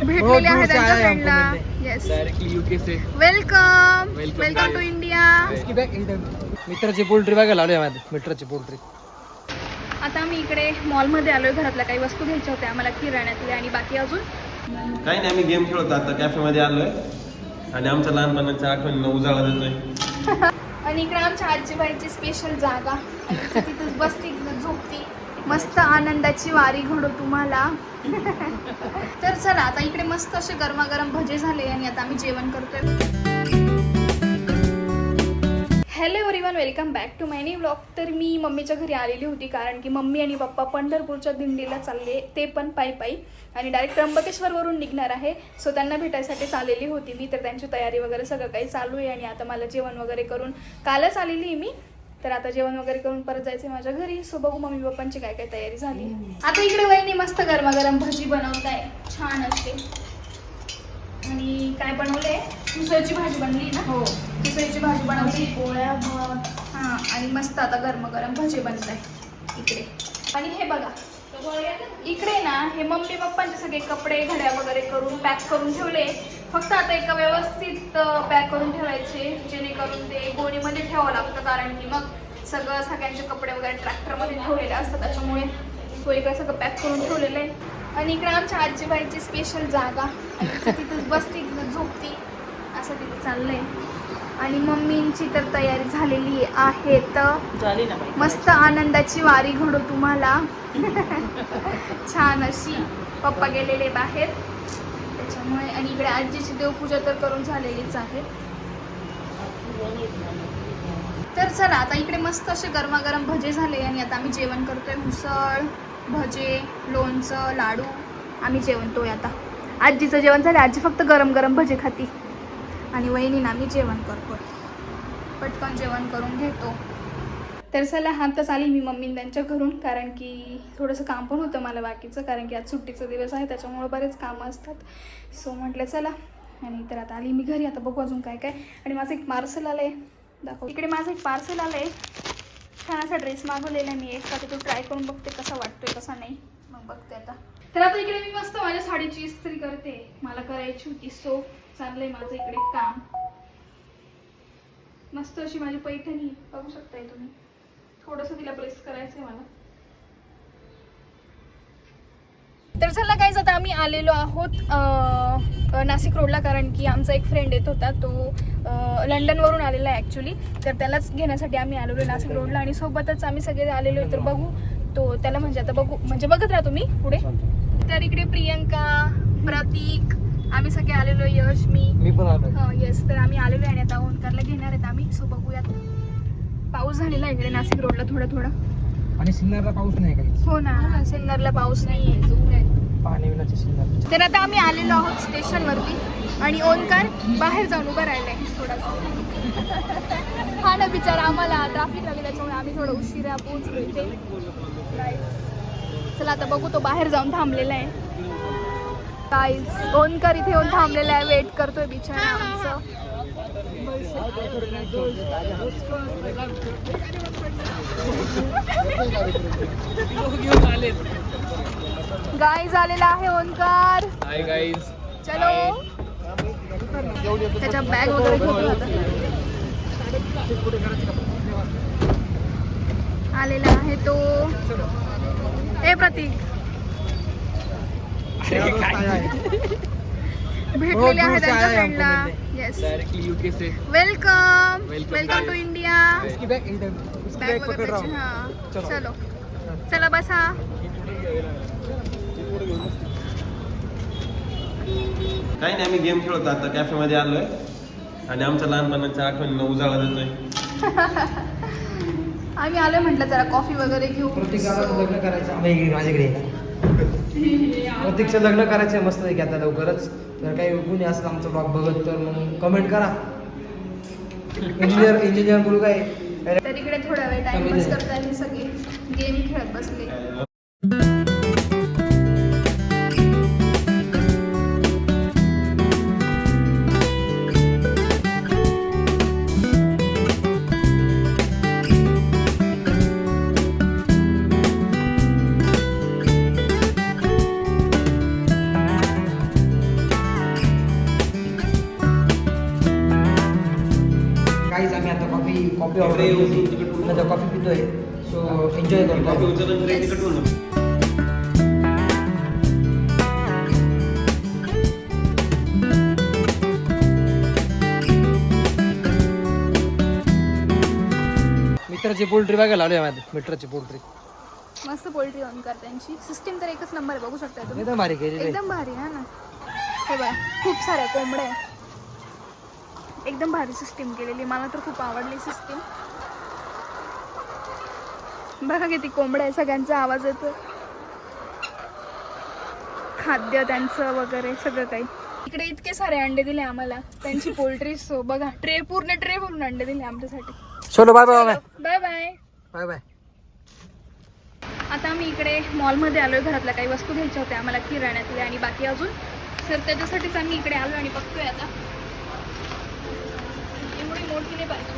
भेटलेले आहे त्यांच्या फ्रेंडला. येस, डायरेक्टली यूके से वेलकम वेलकम टू इंडिया. मित्राची पोल्ट्री बघायला आलोय माझ्या मित्राची पोल्ट्री. आता आम्ही इकडे मॉलमध्ये आलोय, घरातल्या काही वस्तू घ्यायच्या होत्या आम्हाला किराण्यातल्या आणि बाकी अजून काही नाही. आम्ही गेम खेळतो आता कॅफेमध्ये आलोय आणि आमच्या लहानपणाच्या आठवणींना उजाळा देतोय. आणि इकडे आमच्या आजीबाईची स्पेशल जागा, तिथं बसती झोपती, मस्त आनंदाची वारी घडो तुम्हाला. तर चला आता इकडे मस्त असे गरमागरम भजे झाले आणि आता आम्ही जेवण करतोय. Hello everyone, welcome back to my new vlog. तर मी मम्मीच्या घरी आलेली होती कारण की मम्मी आणि पप्पा पंढरपूरच्या दिंडीला चालले, ते पण पायी आणि डायरेक्ट त्र्यंबकेश्वरवरून निघणार आहे. सो त्यांना भेटायसाठीच आलेली होती मी. तर त्यांची तयारी वगैरे सगळं काही चालू आहे आणि आता मला जेवण वगैरे करून, कालच आलेली आहे मी, तर आता जेवण वगैरे करून परत जायचं आहे माझ्या घरी. सो बघू मम्मी पप्पांची काय काय तयारी झाली. आता इकडे वहिनी मस्त गरमागरम भजी बनवताय, छान असते. आणि काय बनवलंय, उसळची भाजी बनली ना. हो, उसळची भाजी बनवली, पोळ्या, भात. हां, आणि मस्त आता गरमागरम भजी बनताय इकडे. आणि हे बघा इकडे ना, हे मम्मी पप्पांचे सगळे कपडे घड्या वगैरे करून पॅक करून ठेवले. फक्त आता एका व्यवस्थित पॅक करून ठेवायचे, जेणेकरून ते गोणीमध्ये ठेवावं लागतं, कारण की मग सगळ्यांचे कपडे वगैरे ट्रॅक्टरमध्ये ठेवलेले असतात, त्याच्यामुळे सोयी काय सगळं पॅक करून ठेवलेलं आहे. आणि इकडे आमच्या आजीबाईची स्पेशल जागा, तिथं बसती, तिथं झोपती, असं तिथं चाललंय. आणि मम्मींची तर तयारी झालेली आहे, तर मस्त आनंदाची वारी घडो तुम्हाला. छान अशी. पप्पा गेलेले बाहेर त्याच्यामुळे. आणि इकडे आजीची देवपूजा तर करून झालेलीच आहे. तर चला आता इकडे मस्त असे गरमागरम भजे झाले आणि आता आम्ही जेवण करतोय. उसळ, भजे, लोणचं, लाडू, आम्ही जेवणतोय आता. आजीचं जेवण झालं, आजी फक्त गरम गरम भजे खाती आणि वहिनीनं आम्ही जेवण करतोय. पटकन जेवण करून घेतो. तर चला आताच आली मी मम्मी त्यांच्या घरून, कारण की थोडंसं काम पण होतं मला बाकीचं, कारण की आज सुट्टीचा दिवस आहे, त्याच्यामुळे बरेच कामं असतात. सो म्हटलं चला. आणि तर आता आली मी घरी. आता बघू अजून काय काय. आणि माझं एक पार्सल आलं आहे, दाखव. इकडे माझं एक पार्सल आलं आहे, छान असा ड्रेस मागवलेला आहे मी एक. आता तो ट्राय करून बघते कसा वाटतोय कसा नाही, मग बघते आता. तर आता इकडे मी मस्त माझ्या साडीची इस्त्री करते, मला करायची होती. सो चाललंय माझं इकडे काम. मस्त अशी माझी पैठणी बघू शकताय तुम्ही. थोडंसं तिला प्रेस करायचंय मला. तर चला गाईज, आता आम्ही आलेलो आहोत नाशिक रोडला, कारण की आमचा एक फ्रेंड येत होता, तो लंडनवरून आलेला आहे ॲक्च्युली. तर त्यालाच घेण्यासाठी आम्ही आलेलो नाशिक रोडला आणि सोबतच आम्ही सगळे आलेलो आहे. तर बघू तो त्याला, म्हणजे आता बघू, म्हणजे बघत राहा तुम्ही पुढे. तर इकडे प्रियंका, प्रतीक, आम्ही सगळे आलेलो, यश, मी पण आलो. हो येस. तर आम्ही आलेलो आहे आणि आता ओंकारला घेणार आहेत आम्ही. सो बघूयात. पाऊस झालेला आहे इकडे नाशिक रोडला थोडा थोडा. आणि सिन्नरला पाऊस नाही काही. हो ना, सिन्नरला पाऊस नाही आहे. पाणी सिन्नर. तर आता आम्ही आलेलो आहोत स्टेशनवरती आणि ओंकार बाहेर जाऊन उभा राहिलाय थोडासा. हा ना बिचारा, आम्हाला ट्रॅफिक लागली त्याच्यामुळे आम्ही थोडं उशिरा पोहोचलो इथे. चला आता बघू, तो बाहेर जाऊन थांबलेला आहे. गाईज, ओंकार इथे येऊन थांबलेला आहे, वेट करतोय बिचारा आमचं. गाईज आलेला आहे ओंकार. Hi guys. चलो. त्याच्या बॅग वगैरे घेऊन आलेला आहे तो. ए प्रतीक, भेटलेले आहे त्यांच्या फ्रेंडला. येस, डायरेक्टली यूके से welcome welcome to India. Bag पकड राहू. हां, चलो चला बसा. काही नाही. आम्ही गेम खेळतो आता कॅफेमध्ये आलोय आणि आमच्या लहानपणाच्या आठवणींना उजाळा देतोय. आम्ही आलोय, म्हटलं जरा कॉफी वगैरे घेऊ. प्रत्येकाला लग्न करायचं माझ्याकडे. प्रत्येकचं लग्न करायचं मस्त आहे की आता लवकरच. जर काही कोणी असं आमचा ब्लॉग बघत तर मग कमेंट करा. इंजिनियर बोलू काय. तर इकडे थोडा वेळ टाइमपास करताना सगळे गेम खेळत बसले. कॉफी ऑर्डर केली आता कॉफी पितोय सो एन्जॉय कॉफी करतो उचलून ट्रे तिकट होऊन जातं. मित्राची पोल्ट्री बघायला आलो आहे मित्राची पोल्ट्री मस्त पोल्ट्री ऑन कर त्यांची सिस्टीम तर एकच नंबर आहे, बघू शकता तुम्ही. एकदम भारी केलेली आहे. एकदम भारी आहे ना. हे बघा खूप साऱ्या कोंबड्या आहे. एकदम भारी सिस्टीम केलेली, मला तर खूप आवडली सिस्टीम. बघा किती कोंबड्या आहे, सगळ्यांचा आवाज येतो. खाद्य त्यांचं वगैरे सगळं काही. इकडे इतके सारे अंडे दिले आम्हाला त्यांची पोल्ट्री. सो बघा पूर्ण ट्रे भरून अंडे दिले आमच्यासाठी. चलो bye bye bye bye bye bye bye. आता आम्ही इकडे मॉलमध्ये आलो आहे, घरातल्या काही वस्तू घ्यायच्या होत्या आम्हाला किराण्यातल्या आणि बाकी अजून. तर त्याच्यासाठीच आम्ही इकडे आलो आणि बघतोय आता. एवढी मोठी नाही पाहिजे.